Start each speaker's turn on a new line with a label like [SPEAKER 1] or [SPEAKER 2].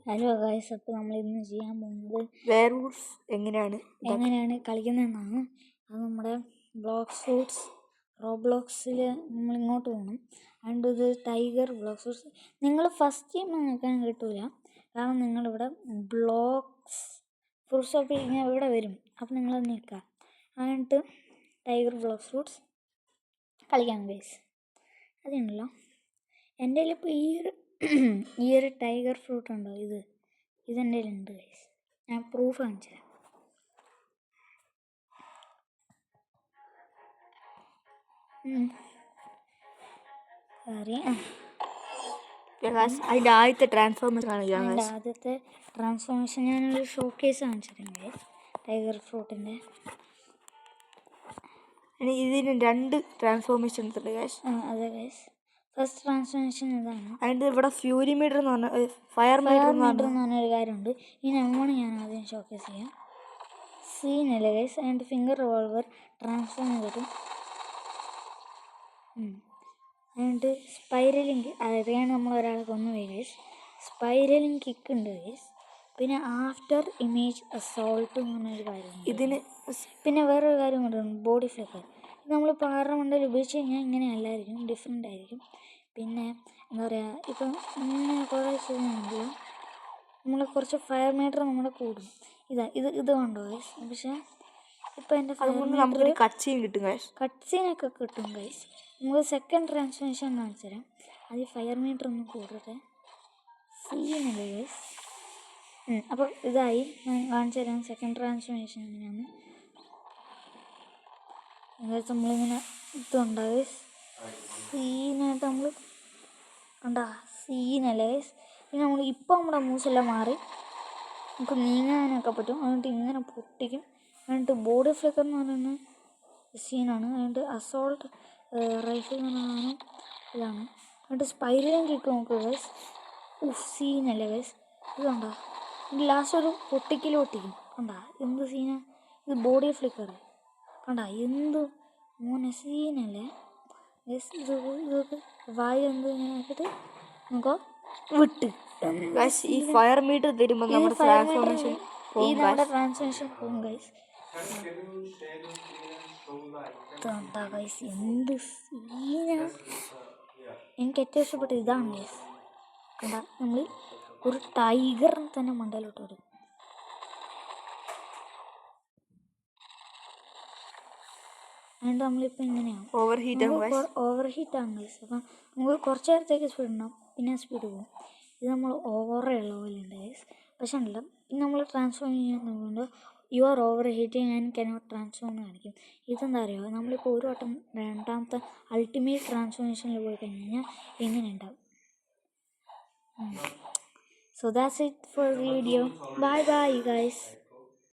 [SPEAKER 1] Hello guys, അപ്പോൾ നമ്മൾ ഇന്ന് ചെയ്യാൻ പോകുന്നത്
[SPEAKER 2] വെയർവുൾഫ് എങ്ങനെയാണ്
[SPEAKER 1] കളിക്കുന്നതെന്നാണ്. അത് നമ്മുടെ ബ്ലോക്ക് ഫ്രൂട്ട്സ് റോബ്ലോക്സിൽ നമ്മൾ ഇങ്ങോട്ട് പോകണം. അതുകൊണ്ട് ഇത് ടൈഗർ ബ്ലോക്ക് ഫ്രൂട്ട്സ്. നിങ്ങൾ ഫസ്റ്റ് ടൈം നിൽക്കാൻ കിട്ടില്ല, കാരണം നിങ്ങളിവിടെ ബ്ലോക്സ് ഫ്രൂട്ട്സ് ഒക്കെ ഇങ്ങനെ ഇവിടെ വരും. അപ്പോൾ നിങ്ങളത് നിൽക്കുക. എന്നിട്ട് ടൈഗർ ബ്ലോക്ക് ഫ്രൂട്ട്സ് കളിക്കാൻ ഗൈസ്. അതുണ്ടല്ലോ എൻ്റെ കയ്യിൽ ഇപ്പോൾ ഈ ഒരു ടൈഗർ ഫ്രൂട്ട് ഉണ്ടോ, ഇതെൻ്റെ കയ്യിലുണ്ട് ഗൈസ്. ഞാൻ പ്രൂഫ് കാണിച്ചു തരാം.
[SPEAKER 2] അതിൻ്റെ ആദ്യത്തെ
[SPEAKER 1] ട്രാൻസ്ഫോർമേഷൻ ഞാനൊരു ഷോ കേസ് കാണിച്ചിട്ടുണ്ട് ഗൈസ്. ടൈഗർ ഫ്രൂട്ടിൻ്റെ
[SPEAKER 2] ഇതിന് 2 ട്രാൻസ്ഫോർമേഷൻ ഉണ്ട് ഗൈസ്.
[SPEAKER 1] അതെ ഗൈസ്, ഫസ്റ്റ് ട്രാൻസ്ഫോർമേഷൻ ഇതാണ്.
[SPEAKER 2] അതിൻ്റെ ഇവിടെ ഫ്യൂരി മീറ്റർ എന്ന് പറഞ്ഞ ഫയർ മീറ്റർ എന്ന്
[SPEAKER 1] പറഞ്ഞൊരു കാര്യമുണ്ട്. ഈ നമ്പർ ഞാൻ ആദ്യം ഷോക്കേസ് ചെയ്യാം. സീനല്ലേ ഗൈസ്. അതിൻ്റെ ഫിംഗർ റിവോൾവർ ട്രാൻസ്ഫോം ചെയ്തിട്ടും എന്നിട്ട് സ്പൈറലിങ്, അറിയാണ് നമ്മൾ ഒരാളെ കൊന്നുപോയി ഗൈസ്. സ്പൈറലിങ് കിക്ക് ഉണ്ട് ഗൈസ്. പിന്നെ ആഫ്റ്റർ ഇമേജ് അസോൾട്ട് എന്ന് പറഞ്ഞൊരു കാര്യമുണ്ട്.
[SPEAKER 2] ഇതിന്
[SPEAKER 1] പിന്നെ വേറൊരു കാര്യം കൊണ്ടുണ്ട്, ബോഡി ഫ്ലിക്കർ. നമ്മൾ പാറ മണ്ടയിൽ ഉപയോഗിച്ച് കഴിഞ്ഞാൽ ഇങ്ങനെ അല്ലായിരിക്കും, ഡിഫറെൻ്റ് ആയിരിക്കും. പിന്നെ എന്താ പറയുക, ഇപ്പം ഇങ്ങനെ കുറേ ചെയ്യുന്നുണ്ടല്ലോ, നമ്മൾ കുറച്ച് ഫയർ മീറ്റർ നമ്മുടെ കൂടും. ഇത് കണ്ടോ ഗൈസ്. പക്ഷേ ഇപ്പം എൻ്റെ
[SPEAKER 2] നമുക്കൊരു കട്ട് സീൻ കിട്ടും ഗൈസ്.
[SPEAKER 1] കട്ട് സീനൊക്കെ കിട്ടും ഗൈസ്. നമുക്ക് സെക്കൻഡ് ട്രാൻസ്ഫോർമേഷൻ കാണിച്ചു തരാം. അത് ഈ ഫയർ മീറ്റർ ഒന്ന് കൂടട്ടെ. സീനല്ലേ ഗൈസ്. അപ്പോൾ ഇതായി ഞാൻ കാണിച്ചു തരാം സെക്കൻഡ് ട്രാൻസ്ഫോർമേഷൻ എങ്ങനെയാണ്. അതായത് നമ്മളിങ്ങനെ ഇതുണ്ടാവും ഗൈസ്. സീനായിട്ട് നമ്മൾ കണ്ടാ, സീനല്ലേ ഗൈസ്. പിന്നെ നമ്മൾ ഇപ്പോൾ നമ്മുടെ മൂസെല്ലാം മാറി നമുക്ക് നീങ്ങാനൊക്കെ പറ്റും. എന്നിട്ട് ഇങ്ങനെ പൊട്ടിക്കും. എന്നിട്ട് ബോഡി ഫ്ലിക്കർ എന്ന് പറയുന്ന സീനാണ്. എന്നിട്ട് അസോൾട്ട് റൈഫിൾ എന്ന് പറയുന്ന ഇതാണ്. എന്നിട്ട് സ്പൈറലിങ് കിക്ക് നോക്കുക ഗൈസ്. സീനല്ലേ ഗൈസ്. ഇത് കണ്ടാ, ലാസ്റ്റ് ഒരു പൊട്ടിക്കൽ പൊട്ടിക്കും. കണ്ടാ എന്ത് സീനാ. ഇത് ബോഡി ഫ്ലിക്കർ കണ്ടാ, എന്ത് മോനെ സീനല്ലേ ഗൈസ്. ഇതൊക്കെ വായു എന്ത് ഇങ്ങനെ ആക്കിയിട്ട് നമുക്ക് വിട്ട്
[SPEAKER 2] ഈ ഫയർ മീറ്റർ തരുമ്പോൾ നമ്മുടെ ട്രാൻസ്ഫോർമേഷൻ
[SPEAKER 1] പോകും ഗൈസ്. എന്താ ഗൈസ്, എന്ത് സീനാ. എനിക്ക് ഏറ്റവും ഇഷ്ടപ്പെട്ട ഇതാണ് ഗൈസ്. കണ്ടാ, നമ്മൾ ഒരു ടൈഗറിനെ തന്നെ മണ്ടയിലോട്ട് വരും. അതുകൊണ്ട് നമ്മളിപ്പോൾ ഇങ്ങനെയാണ് ഓവർ ഹീറ്റ് ആണ് ഗൈസ്. അപ്പം നമുക്ക് കുറച്ച് നേരത്തേക്ക് സ്പീഡ് ഉണ്ടാവും, പിന്നെ സ്പീഡ് പോകും. ഇത് നമ്മൾ ഓവറുള്ള പോലെ ഉണ്ട് ഗൈസ്. പക്ഷേ ഉണ്ടല്ലോ, പിന്നെ നമ്മൾ ട്രാൻസ്ഫോം ചെയ്യാൻ നോക്കുമ്പോൾ you are over heating and cannot transform കാണിക്കും. ഇതെന്താ അറിയുമോ, നമ്മളിപ്പോൾ ഒരു വട്ടം രണ്ടാമത്തെ അൾട്ടിമേറ്റ് ട്രാൻസ്ഫോർമേഷനിൽ പോയി കഴിഞ്ഞാൽ ഇങ്ങനെ ഉണ്ടാവും. So that's it for the video. Bye bye guys.